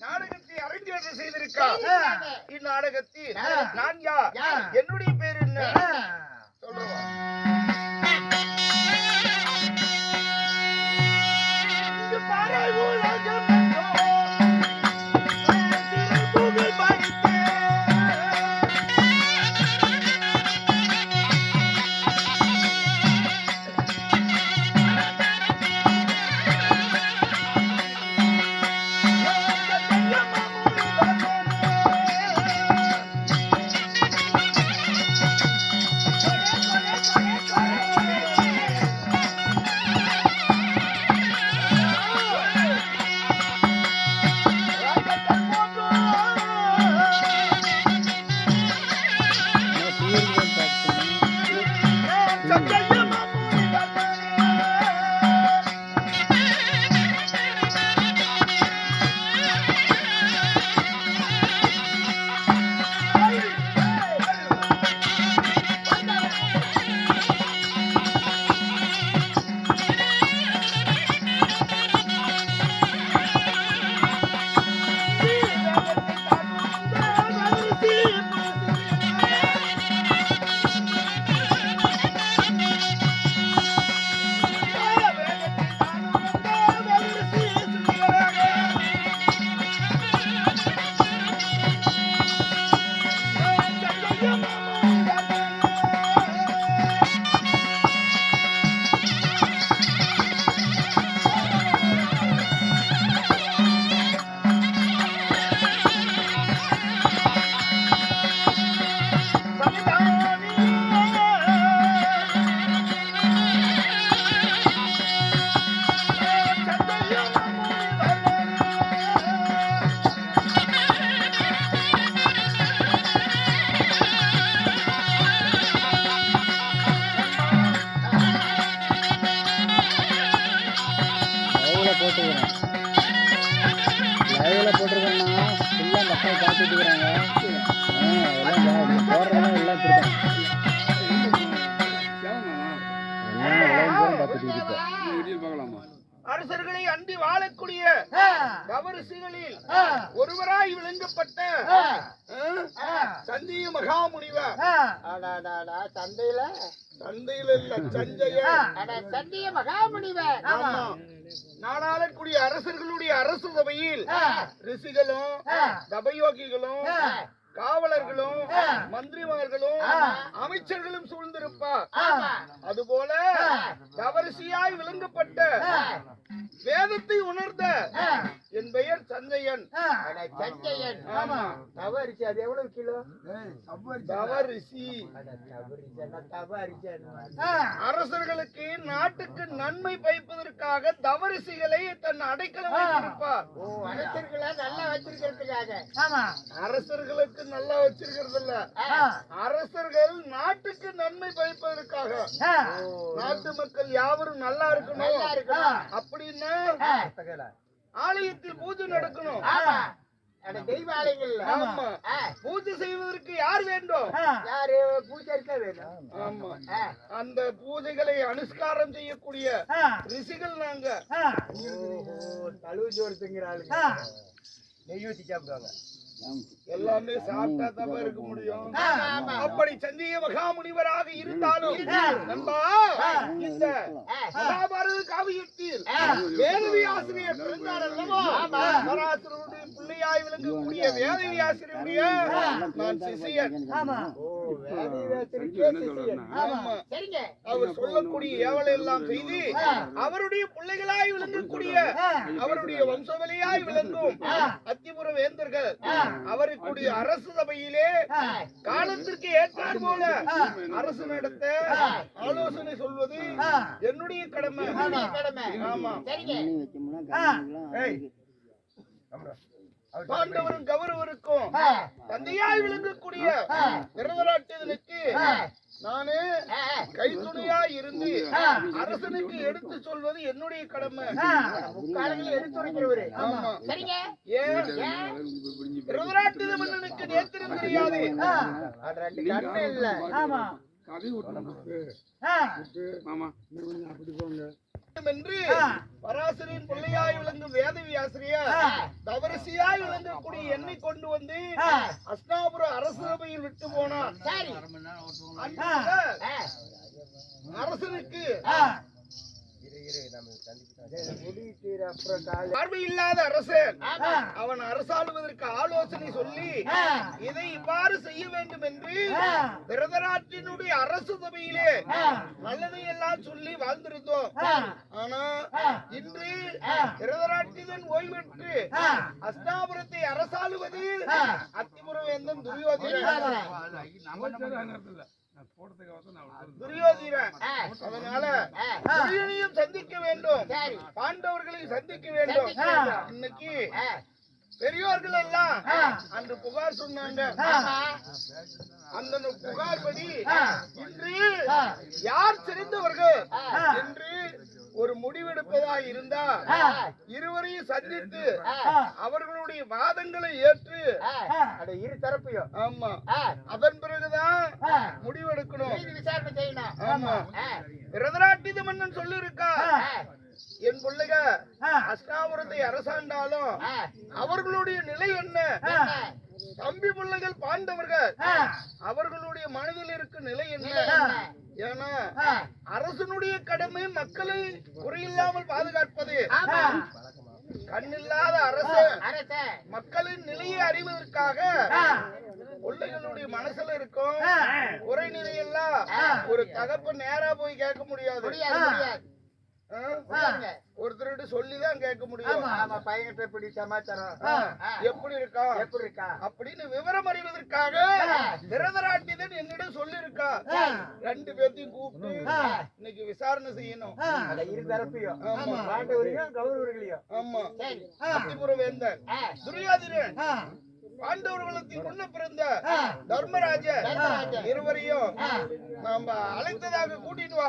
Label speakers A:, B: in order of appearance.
A: நாடகத்தை அரங்கேற்றம் செய்திருக்கார். இந்நாடகத்தில் நான் யார், என்னுடைய பேர் என்ன சொல்றவா? அரசர்களை அண்டி வாழக்கூடிய தவறுகளில் ஒருவராய் விளங்கப்பட்ட சஞ்சய மகாமுனிவர். சந்தையில இல்ல, சஞ்சய மகாமுனிவர். நாடாளக்கூடிய அரசர்களுடைய அரசு சபையில் ரிஷிகளும் தபயோகிகளும் காவலர்களும் மந்திரிமார்களும் அமைச்சர்களும் சூழ்ந்திருப்பார். அதுபோல தவறிசையாய் விளங்கப்பட்ட வேதத்தை உணர்ந்த என் பெயர் சஞ்சயன். தவறிசி அது எவ்வளவு கிலோ? தவறிசி அரசர்களுக்கு நாட்டுக்கு நன்மை பயப்பதற்காக தவறிசிகளை தன் அடைக்கலம் வைத்திருப்பார். அரசர்களை நல்லா வச்சிருக்கிறதுக்காக. அரசர்களுக்கு நல்லா வச்சிருக்கிறது இல்ல, அரசர்கள் நாட்டுக்கு நன்மை பயப்பதற்காக. நாட்டு மக்கள் யாவரும் நல்லா இருக்கணும் அப்படின்னா ஆலயத்தில் பூஜை நடக்கணும். தெய்வ ஆலயங்கள் பூஜை செய்வதற்கு யார் வேண்டும்? யாரு பூஜை வேண்டும்? ஆமா, அந்த பூஜைகளை அனுஷ்காரம் செய்யக்கூடிய ரிஷிகள் நாங்க. தழுவு சோறு திங்கிறாள், நெய் ஊத்தி சாப்பிடுவாங்க. எல்லாமே சாப்பிட்டா தான் இருக்க முடியும். அப்படி சஞ்சய மகாமுனிவராக இருந்தாலும் நண்பா, இந்த மகாபாரத காவியத்தில் வேதவியாசிரியர் பிறந்தார் அல்லவா? பராசரனுடைய பிள்ளையாய் விளங்கக்கூடிய வேதவியாசிரியருடைய நான் சிஷியன். அவர் சொல்லக்கூடிய ஏவலை எல்லாம் செய்து அவருடைய பிள்ளைகளாய் விளங்கக்கூடிய அவருடைய வம்சவலியாய் விளங்கும் அத்திபுர வேந்தர்கள் அவருக்குடைய அரசு சபையிலே காலத்திற்கு ஏற்றார் போல அரசு நடத்த ஆலோசனை சொல்வது என்னுடைய கடமை. ஆமா, பாண்டவரும் கௌரவருக்கும் தந்தையாய் விளங்கக்கூடிய திருதராட்டிரனுக்கு நானே கைத்துணையாய் இருந்து அரசனுக்கு எடுத்து சொல்வது என்னுடைய கடமை. எடுத்துரைக்கிறவரு. திருதராட்டிர மன்னனுக்கு நேத்திரம் தெரியாது. மாமா அப்படி போங்க. என்று பராசரின் பிள்ளையாய் விளங்கும் வேதவியாசிரியர் தவரிசையாய் விளங்கக்கூடிய எண்ணெய் கொண்டு வந்து அஸ்தாபுரம் அரசு சபையில் விட்டு போனார். அரசனுக்கு பார்வையில்லாத அரசன் அவன் அரசாளுவதற்கு ஆலோசனை சொல்லி இதை இவ்வாறு செய்ய வேண்டும் என்று திருதராட்டினுடைய அரசு சபையிலே நல்லதை எல்லாம் சொல்லி வாழ்ந்திருந்தோம். ஆனா இன்று திருதராட்டிதன் ஓய்வெற்று அஸ்தாபுரத்தை அரசாளுவது அத்திபுரவேந்தன் துரியோதனன். அதனால துரியனையும் சந்திக்க வேண்டும், பாண்டவர்களையும் சந்திக்க வேண்டும். இன்னைக்கு பெரியோர்கள் எல்லாம் அன்று புகார் சொன்னாங்க. அந்த புகார் படி இன்று யார் சிறந்தவர்கள் என்று ஒரு முடிவெடுப்பதா இருந்தா இருவரையும் சந்தித்து அவர்களுடைய வாதங்களை ஏற்று இரு தரப்பையும் ஆமா அதன் பிறகுதான் முடிவெடுக்கணும், விசாரணை செய்யணும். ஆமா திருதராட்டித மன்னன் சொல்லி இருக்கா, என் பிள்ளைக அஸ்தாபுரத்தை அரசாண்டாலும் அவர்களுடைய நிலை என்ன, தம்பி பிள்ளைகள் பாண்டவர்கள் அவர்களுடைய மனதில் இருக்கும் நிலை என்ன? ஏன்னா அரசனுடைய கடமை மக்களை குறையில்லாமல் பாதுகாப்பது. கண்ணில்லாத அரசு மக்களின் நிலையை அறிவதற்காக பிள்ளைகளுடைய மனசுல இருக்கும் குறை நிறையெல்லாம் ஒரு தகப்பன் நேரா போய் கேட்க முடியாது. ஒருத்தர்கிட்ட சொல்லிதான் கேட்க முடியும். பையன்கிட்ட எப்படி சமாச்சாரம் எப்படி இருக்கா அப்படின்னு விவரம் அறிவதற்காக திருதராட்டிதன் என்னிடம் சொல்லி இருக்கா. ரெண்டு பேர்த்தையும் கூப்பிட்டு இன்னைக்கு விசாரணை செய்யணும். இரு தரப்பையும் பாண்டவரையும் கௌரவர்களையும். ஆமா அத்திபுரவேந்தன் துரியோதனன் பாண்டவர்களுக்கு முன்ன பிறந்த தர்மராஜர் இருவரையும் நாம அழைத்ததாக கூட்டிட்டு வா.